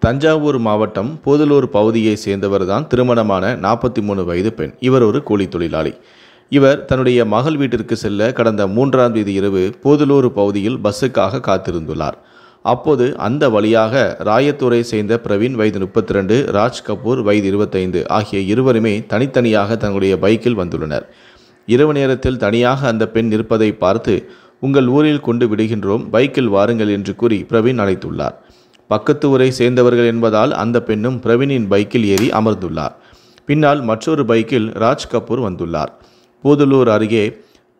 தஞ்சாவூர் மாவட்டம் போதலூர் பகுதியை சேர்ந்தவர்தான் திருமணமான 43 வயது பெண். இவர் ஒரு கூலி தொழிலாளி. இவர் தன்னுடைய மகள் வீட்டிற்கு செல்ல கடந்த 3ஆம் தேதி இரவு போதலூர் பகுதியில் பஸ்ஸுக்காக காத்திருந்துள்ளார். அப்போது அந்த வழியாக ராயத்தூரை சேர்ந்த பிரவீன் வயது 32, ராஜ் கபூர் வயது 25 ஆகிய இருவருமே தனித்தனியாக தன்னுடைய பைக்கில் வந்துள்ளனர். இரவு நேரத்தில் தனியாக அந்த பெண் நிற்பதை பார்த்து, உங்கள் ஊரில் கொண்டு விடுகின்றோம், பைக்கில் வாருங்கள் என்று கூறி பிரவீன் அழைத்துள்ளார். பக்கத்து ஊரை சேர்ந்தவர்கள் என்பதால் அந்த பெண்ணும் பிரவீனின் பைக்கில் ஏறி அமர்ந்துள்ளார். பின்னால் மற்றொரு பைக்கில் ராஜ் கபூர் வந்துள்ளார். போதலூர் அருகே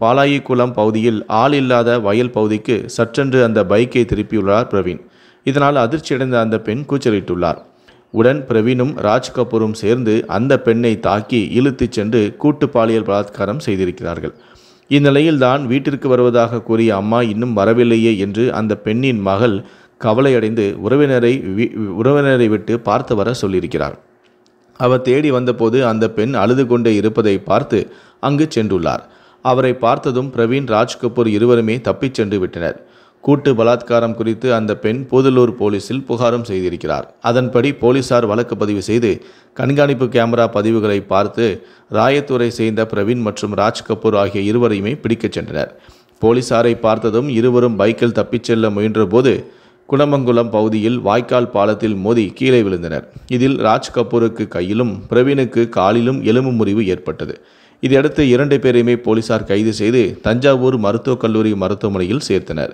பாலாயிக்குளம் பகுதியில் ஆள் இல்லாத வயல் பகுதிக்கு சற்றென்று அந்த பைக்கை திருப்பியுள்ளார் பிரவீன். இதனால் அதிர்ச்சியடைந்த அந்த பெண் கூச்சலிட்டுள்ளார். உடன் பிரவீனும் ராஜ் கபூரும் சேர்ந்து அந்த பெண்ணை தாக்கி இழுத்துச் சென்று கூட்டு பாலியல் பலாத்காரம் செய்திருக்கிறார்கள். இந்நிலையில்தான் வீட்டிற்கு வருவதாக கூறிய அம்மா இன்னும் வரவில்லையே என்று அந்த பெண்ணின் மகள் கவலையடைந்து உறவினரை விட்டு பார்த்து வர சொல்லியிருக்கிறார். அவர் தேடி வந்தபோது அந்த பெண் அழுது கொண்டே இருப்பதை பார்த்து அங்கு சென்றுள்ளார். அவரை பார்த்ததும் பிரவீன், ராஜ் கபூர் இருவருமே தப்பிச் சென்று விட்டனர். கூட்டு பலாத்காரம் குறித்து அந்த பெண் போதலூர் போலீசில் புகாரும் செய்திருக்கிறார். அதன்படி போலீசார் வழக்கு பதிவு செய்து கண்காணிப்பு கேமரா பதிவுகளை பார்த்து ராயத்தூரை சேர்ந்த பிரவீன் மற்றும் ராஜ் கபூர் ஆகிய இருவரையுமே பிடிக்கச் சென்றனர். போலீசாரை பார்த்ததும் இருவரும் பைக்கில் தப்பிச் செல்ல முயன்றபோது குணமங்குளம் பகுதியில் வாய்க்கால் பாலத்தில் மோதி கீழே விழுந்தனர். இதில் ராஜ் கபூருக்கு கையிலும் பிரவீனுக்கு காலிலும் எலும்பு முறிவு ஏற்பட்டது. இதையடுத்து 2 பேரையுமே போலீசார் கைது செய்து தஞ்சாவூர் மருத்துவக் கல்லூரி மருத்துவமனையில் சேர்த்தனர்.